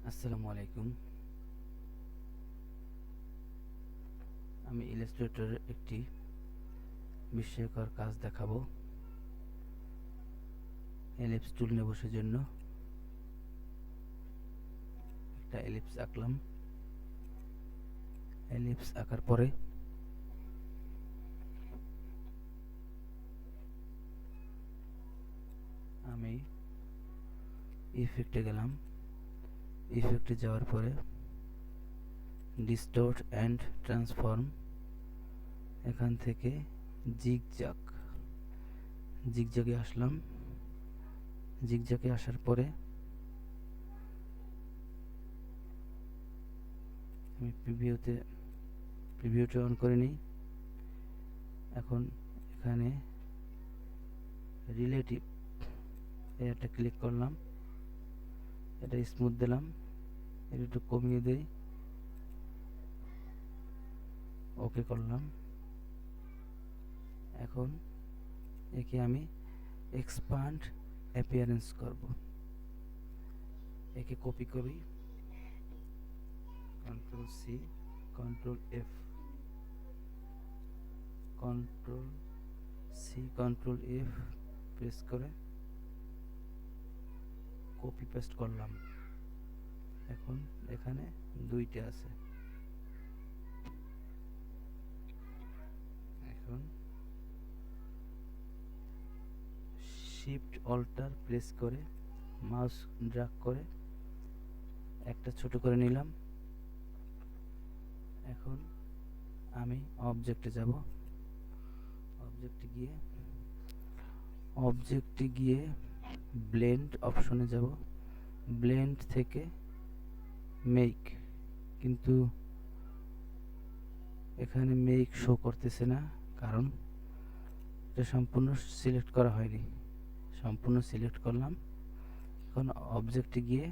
আসসালামু আলাইকুম। আমি ইলাস্ট্রেটরের একটি বিস্ময়কর কাজ দেখাবো। এলিপস টুল নেব, সেজন্য একটা এলিপস আঁকলাম। এলিপস আঁকার পরে আমি ইফেক্টে গেলাম। ইফেক্টে যাওয়ার পরে ডিস্টোর্ট অ্যান্ড ট্রান্সফর্ম, এখান থেকে জিগজ্যাগে আসলাম। জিগজ্যাগে আসার পরে আমি প্রিভিউটা অন করে নিই। এখন এখানে রিলেটিভ এটা ক্লিক করলাম, এটা স্মুথ দিলাম, এটা একটু কমিয়ে দেই, ওকে করলাম। এখন একে আমি এক্সপান্ড অ্যাপিয়ারেন্স করব। একে কপি করি, control C, control F, control C, control F press করে কপি পেস্ট করলাম। এখন এখানে দুইটা আছে। এখন শিফট অল্টার প্রেস করে মাউস ড্র্যাগ করে একটা ছোট করে নিলাম। এখন আমি অবজেক্টে যাব। অবজেক্টে গিয়ে ব্লেন্ড অপশনে যাব। ব্লেন্ড থেকে মেক, কিন্তু এখানে মেক শো করতেছে না, কারণ এটা সম্পূর্ণ সিলেক্ট করা হয়নি। সম্পূর্ণ সিলেক্ট করলাম। এখন অবজেক্টে গিয়ে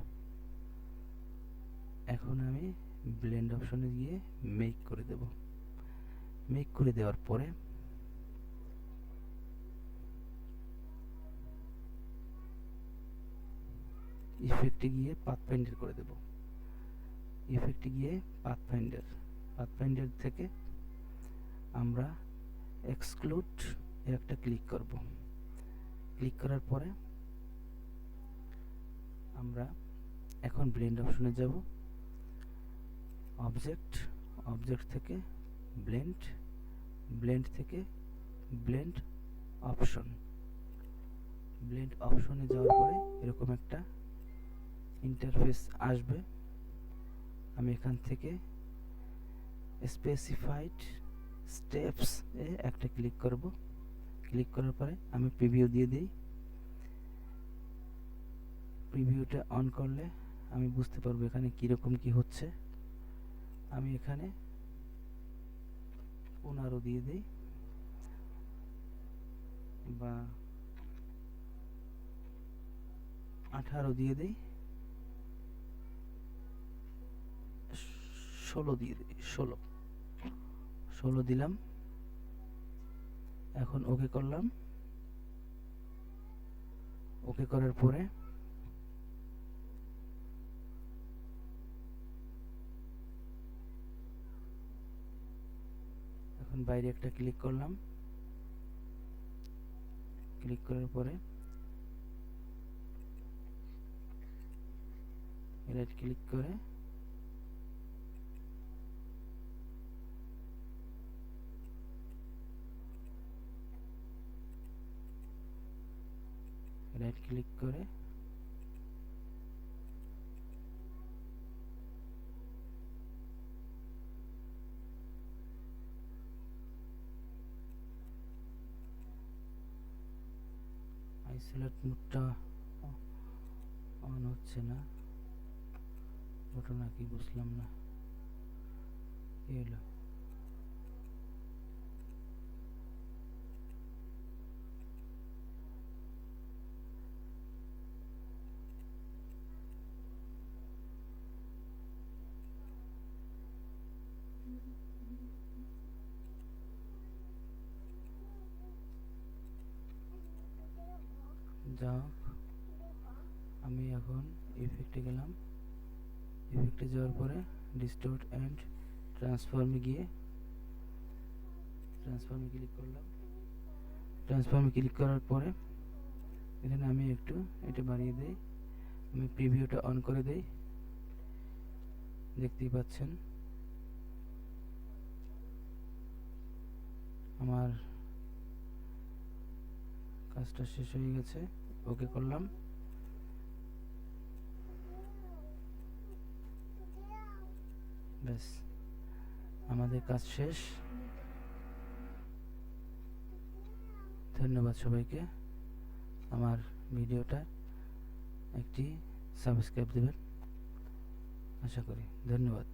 এখন আমি ব্লেন্ড অপশনে গিয়ে মেক করে দেব। মেক করে দেওয়ার পরে ইফেক্টে গিয়ে পাথফাইন্ডার করে দেব। ইফেক্টে গিয়ে পাথফাইন্ডার থেকে আমরা এক্সক্লুড একটা ক্লিক করব। ক্লিক করার পরে আমরা এখন ব্লেন্ড অপশনে যাব। অবজেক্ট থেকে ব্লেন্ড থেকে ব্লেন্ড অপশনে যাওয়ার পরে এরকম একটা ইন্টারফেস আসবে। আমি এখান থেকে স্পেসিফাইড স্টেপস এ একটা ক্লিক করব। ক্লিক করার পরে আমি প্রিভিউ দিয়ে দিই। প্রিভিউটা অন করলে আমি বুঝতে পারবো এখানে কীরকম কি হচ্ছে। আমি এখানে 15 দিয়ে দিই বা 18 দিয়ে দিই, 16 দিয়ে দিই, 16 দিলাম। এখন ওকে করলাম। ওকে করার পরে এখন বাইরে একটা ক্লিক করলাম। ক্লিক করার পরে রাইট ক্লিক করে আইসোলেট মোডটা অন হচ্ছে না, ঘটনা কি বুঝলাম না, কি হলো? যাক, আমি এখন ইফেক্টে গেলাম। ইফেক্টে যাওয়ার পরে ডিস্টোর্ট অ্যান্ড ট্রান্সফর্মে গিয়ে ট্রান্সফর্মে ক্লিক করলাম। ট্রান্সফর্মে ক্লিক করার পরে এখানে আমি একটু এটা বাড়িয়ে দেই, আমি প্রিভিউটা অন করে দেই। দেখতেই পাচ্ছেন আমার কাজটা শেষ হয়ে গেছে। ওকে করলাম। ব্যাস, আমাদের কাজ শেষ। ধন্যবাদ সবাইকে। আমার ভিডিওটা একটি সাবস্ক্রাইব দেবেন আশা করি। ধন্যবাদ।